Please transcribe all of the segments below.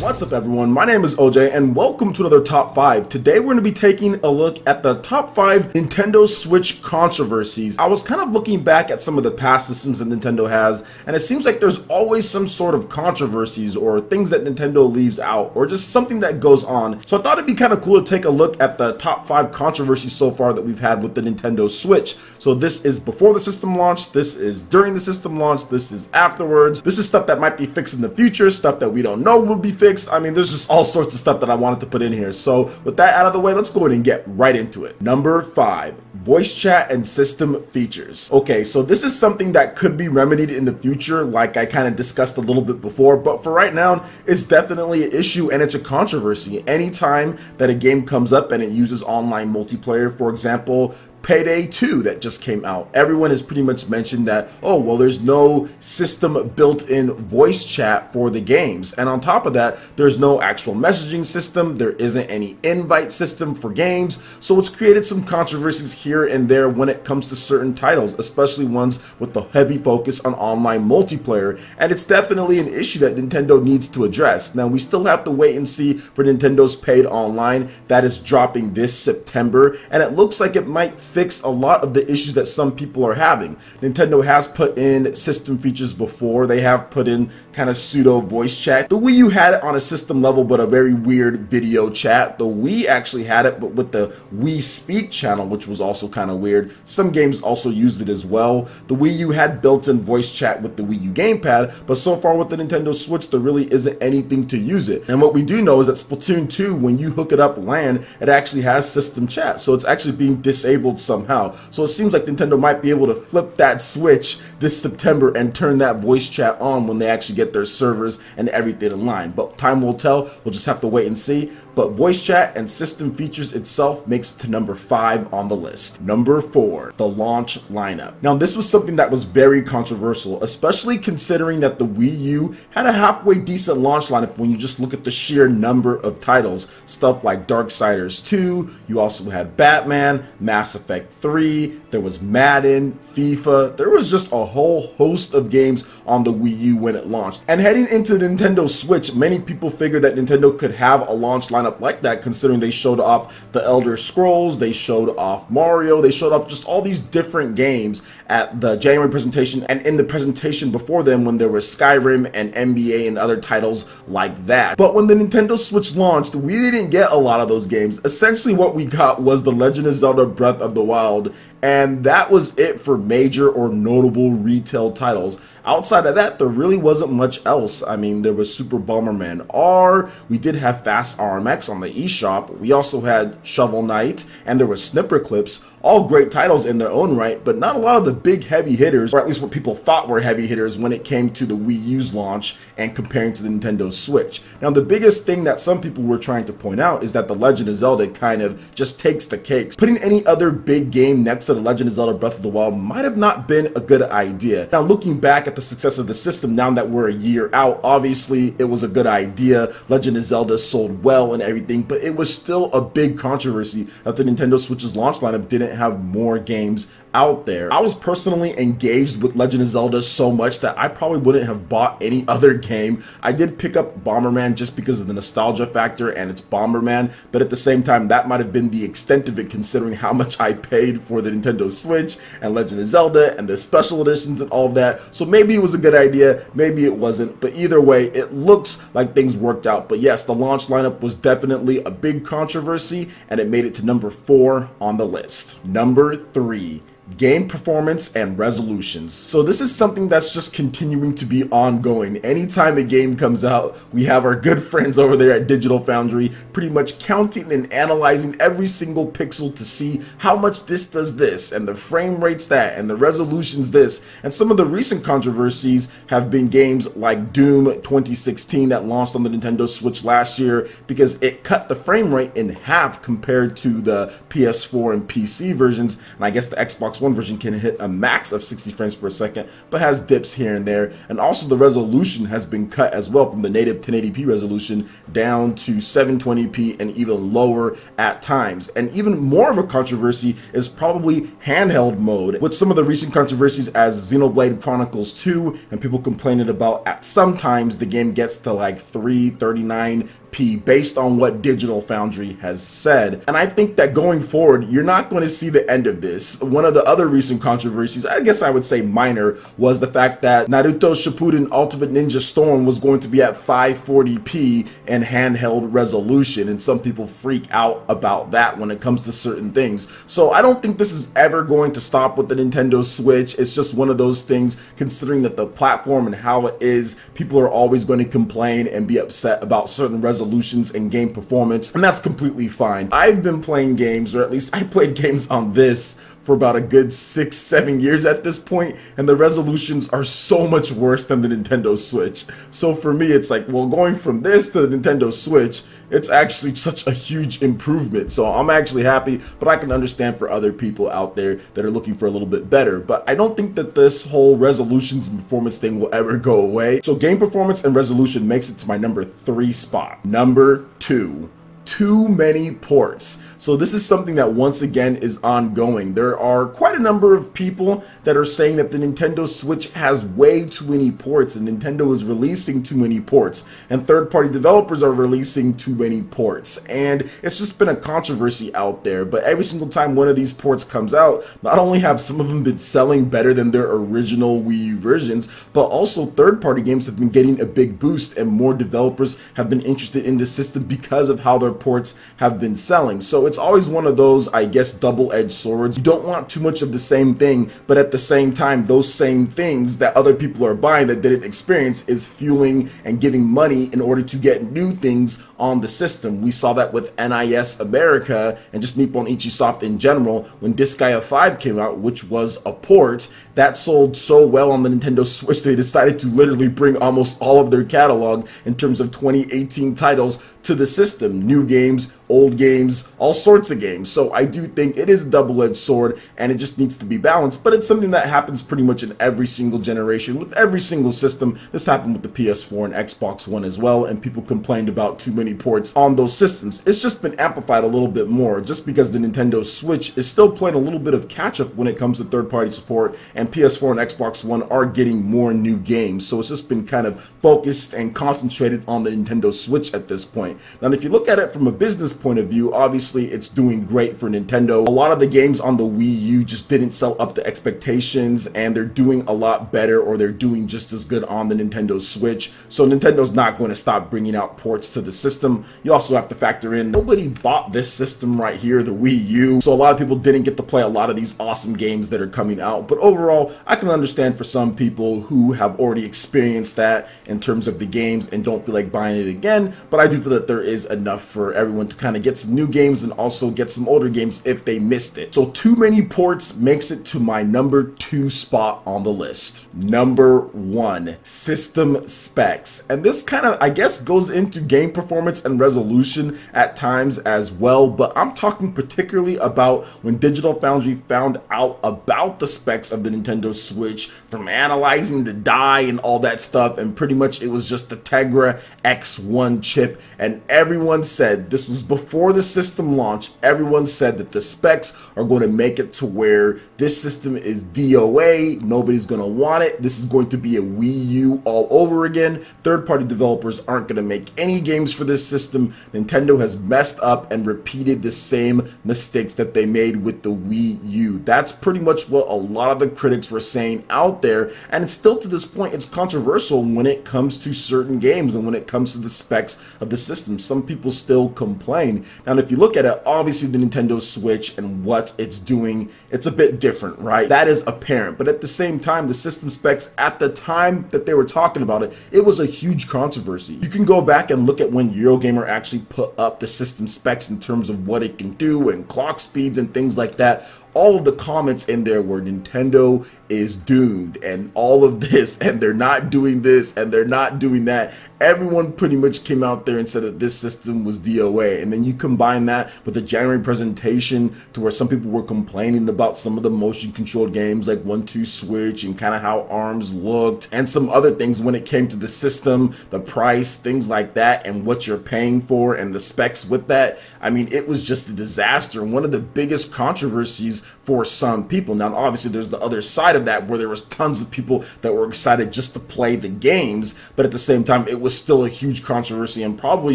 What's up everyone, my name is OJ and welcome to another Top 5. Today we're going to be taking a look at the Top 5 Nintendo Switch controversies. I was kind of looking back at some of the past systems that Nintendo has, and it seems like there's always some sort of controversies or things that Nintendo leaves out or just something that goes on. So I thought it'd be kind of cool to take a look at the Top 5 controversies so far that we've had with the Nintendo Switch. So this is before the system launch, this is during the system launch, this is afterwards, this is stuff that might be fixed in the future, stuff that we don't know will be fixed. I mean, there's just all sorts of stuff that I wanted to put in here. So with that out of the way, let's go ahead and get right into it. Number 5, voice chat and system features. Okay, so this is something that could be remedied in the future, like I kind of discussed a little bit before, but for right now, it's definitely an issue and it's a controversy. Anytime that a game comes up and it uses online multiplayer, for example, Payday 2 that just came out, everyone has pretty much mentioned that, oh, well, there's no system built-in voice chat for the games. And on top of that, there's no actual messaging system. There isn't any invite system for games. So it's created some controversies here and there when it comes to certain titles, especially ones with the heavy focus on online multiplayer. And it's definitely an issue that Nintendo needs to address. Now, we still have to wait and see for Nintendo's Paid Online that is dropping this September. And it looks like it might fix a lot of the issues that some people are having. Nintendo has put in system features before. They have put in kind of pseudo voice chat. The Wii U had it on a system level, but a very weird video chat. The Wii actually had it, but with the Wii Speak channel, which was also kind of weird. Some games also used it as well. The Wii U had built-in voice chat with the Wii U gamepad, but so far with the Nintendo Switch, there really isn't anything to use it. And what we do know is that Splatoon 2, when you hook it up LAN, it actually has system chat. So it's actually being disabled somehow. So it seems like Nintendo might be able to flip that switch this September and turn that voice chat on when they actually get their servers and everything in line. But time will tell. We'll just have to wait and see. But voice chat and system features itself makes it to number 5 on the list. Number 4, the launch lineup. Now this was something that was very controversial, especially considering that the Wii U had a halfway decent launch lineup when you just look at the sheer number of titles. Stuff like Darksiders 2, you also had Batman, Mass Effect 3, there was Madden, FIFA, there was just a whole host of games on the Wii U when it launched. And heading into the Nintendo Switch, many people figured that Nintendo could have a launch lineup like that, considering they showed off the Elder Scrolls, they showed off Mario, they showed off just all these different games at the January presentation and in the presentation before them when there was Skyrim and NBA and other titles like that. But when the Nintendo Switch launched, we didn't get a lot of those games. Essentially what we got was The Legend of Zelda Breath of the Wild, and that was it for major or notable retail titles. Outside of that, there really wasn't much else. I mean, there was Super Bomberman R, we did have Fast RMX on the eShop, we also had Shovel Knight, and there was Snipperclips. All great titles in their own right, but not a lot of the big heavy hitters, or at least what people thought were heavy hitters when it came to the Wii U's launch and comparing to the Nintendo Switch. Now, the biggest thing that some people were trying to point out is that The Legend of Zelda kind of just takes the cake. Putting any other big game next to The Legend of Zelda Breath of the Wild might have not been a good idea. Now, looking back at the success of the system now that we're a year out, obviously it was a good idea. Legend of Zelda sold well and everything, but it was still a big controversy that the Nintendo Switch's launch lineup didn't have more games out there. I was personally engaged with Legend of Zelda so much that I probably wouldn't have bought any other game. I did pick up Bomberman just because of the nostalgia factor and it's Bomberman, but at the same time that might have been the extent of it considering how much I paid for the Nintendo Switch and Legend of Zelda and the special editions and all of that. So maybe it was a good idea, maybe it wasn't, but either way it looks like things worked out. But yes, the launch lineup was definitely a big controversy and it made it to number 4 on the list. Number 3, game performance and resolutions. So this is something that's just continuing to be ongoing. Anytime a game comes out, we have our good friends over there at Digital Foundry pretty much counting and analyzing every single pixel to see how much this does this, and the frame rates that, and the resolutions this. And some of the recent controversies have been games like Doom 2016 that launched on the Nintendo Switch last year because it cut the frame rate in half compared to the PS4 and PC versions, and I guess the Xbox Xbox One version can hit a max of 60 frames per second, but has dips here and there. And also the resolution has been cut as well from the native 1080p resolution down to 720p and even lower at times. And even more of a controversy is probably handheld mode, with some of the recent controversies as Xenoblade Chronicles 2 and people complaining about at sometimes the game gets to like 339p based on what Digital Foundry has said. And I think that going forward, you're not going to see the end of this. One of the other recent controversies, I guess I would say minor, was the fact that Naruto Shippuden Ultimate Ninja Storm was going to be at 540p and handheld resolution, and some people freak out about that when it comes to certain things. So I don't think this is ever going to stop with the Nintendo Switch. It's just one of those things, considering that the platform and how it is, people are always going to complain and be upset about certain resolutions and game performance, and that's completely fine. I've been playing games, or at least I played games on this for about a good 6-7 years at this point, and the resolutions are so much worse than the Nintendo Switch. So for me, it's like, well, going from this to the Nintendo Switch, it's actually such a huge improvement. So I'm actually happy, but I can understand for other people out there that are looking for a little bit better. But I don't think that this whole resolutions and performance thing will ever go away. So game performance and resolution makes it to my number 3 spot. Number 2. Too many ports. So this is something that once again is ongoing. There are quite a number of people that are saying that the Nintendo Switch has way too many ports, and Nintendo is releasing too many ports, and third-party developers are releasing too many ports. And it's just been a controversy out there, but every single time one of these ports comes out, not only have some of them been selling better than their original Wii U versions, but also third-party games have been getting a big boost, and more developers have been interested in the system because of how their ports have been selling. So it's always one of those, I guess, double-edged swords. You don't want too much of the same thing, but at the same time, those same things that other people are buying that didn't experience is fueling and giving money in order to get new things on the system. We saw that with NIS America and just Nippon Ichisoft in general when Disgaea 5 came out, which was a port that sold so well on the Nintendo Switch they decided to literally bring almost all of their catalog in terms of 2018 titles to the system. New games, old games, all sorts of games. So I do think it is a double-edged sword, and it just needs to be balanced, but it's something that happens pretty much in every single generation with every single system. This happened with the PS4 and Xbox One as well, and people complained about too many ports on those systems. It's just been amplified a little bit more just because the Nintendo Switch is still playing a little bit of catch-up when it comes to third-party support, and PS4 and Xbox One are getting more new games. So it's just been kind of focused and concentrated on the Nintendo Switch at this point. Now, if you look at it from a business point of view, obviously it's doing great for Nintendo. A lot of the games on the Wii U just didn't sell up to expectations, and they're doing a lot better, or they're doing just as good on the Nintendo Switch. So Nintendo's not going to stop bringing out ports to the system. You also have to factor in nobody bought this system right here, the Wii U. So a lot of people didn't get to play a lot of these awesome games that are coming out. But overall, I can understand for some people who have already experienced that in terms of the games and don't feel like buying it again. But I do feel that there is enough for everyone to kind of get some new games and also get some older games if they missed it. So too many ports makes it to my number 2 spot on the list. Number 1, system specs. And this kind of, I guess, goes into game performance and resolution at times as well, but I'm talking particularly about when Digital Foundry found out about the specs of the Nintendo Switch from analyzing the die and all that stuff, and pretty much it was just the Tegra X1 chip, and everyone said, this was before the system launch, everyone said that the specs are going to make it to where this system is DOA, nobody's going to want it, this is going to be a Wii U all over again, third-party developers aren't going to make any games for this system. Nintendo has messed up and repeated the same mistakes that they made with the Wii U. That's pretty much what a lot of the critics were saying out there, and it's still to this point, it's controversial when it comes to certain games and when it comes to the specs of the system. Some people still complain. Now, if you look at it, obviously the Nintendo Switch and what it's doing, it's a bit different, right? That is apparent, but at the same time, the system specs at the time that they were talking about it, it was a huge controversy. You can go back and look at when Eurogamer actually put up the system specs in terms of what it can do and clock speeds and things like that. all of the comments in there were Nintendo is doomed and all of this, and they're not doing this and they're not doing that. Everyone pretty much came out there and said that this system was DOA. And then you combine that with the January presentation to where some people were complaining about some of the motion controlled games like 1-2 Switch and kind of how ARMS looked and some other things when it came to the system, the price, things like that, and what you're paying for and the specs with that. I mean, it was just a disaster and one of the biggest controversies for some people. Now, obviously, there's the other side of that where there was tons of people that were excited just to play the games, but at the same time, it was still a huge controversy and probably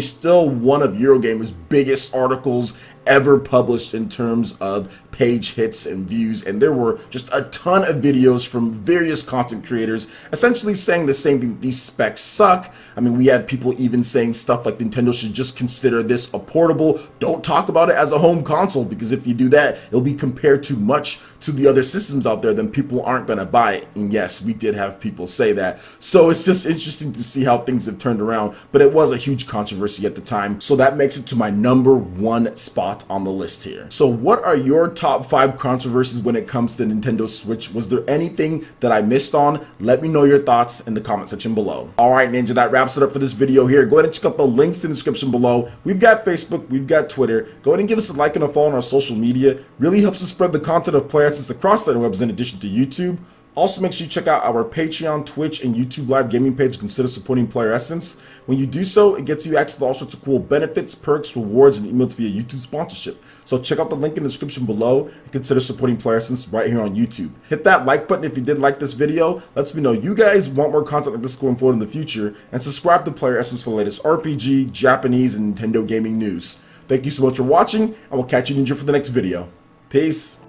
still one of Eurogamer's biggest articles ever published in terms of page hits and views. And there were just a ton of videos from various content creators essentially saying the same thing: these specs suck. I mean, we had people even saying stuff like Nintendo should just consider this a portable, don't talk about it as a home console, because if you do that, it'll be compared too much to the other systems out there, then people aren't going to buy it. And yes, we did have people say that. So it's just interesting to see how things have turned around, but it was a huge controversy at the time. So that makes it to my #1 spot on the list here. So what are your top 5 controversies when it comes to the Nintendo Switch? Was there anything that I missed on? Let me know your thoughts in the comment section below. All right, Ninja, that wraps it up for this video here. Go ahead and check out the links in the description below. We've got Facebook, we've got Twitter. Go ahead and give us a like and a follow on our social media. Really helps us spread the content of Player Essence across the interwebs in addition to YouTube. Also, make sure you check out our Patreon, Twitch, and YouTube live gaming page. Consider supporting Player Essence. When you do so, it gets you access to all sorts of cool benefits, perks, rewards, and emails via YouTube sponsorship. So check out the link in the description below and consider supporting Player Essence right here on YouTube. Hit that like button if you did like this video. Lets me know you guys want more content like this going forward in the future. And subscribe to Player Essence for the latest RPG, Japanese, and Nintendo gaming news. Thank you so much for watching, and we'll catch you, Ninja, for the next video. Peace.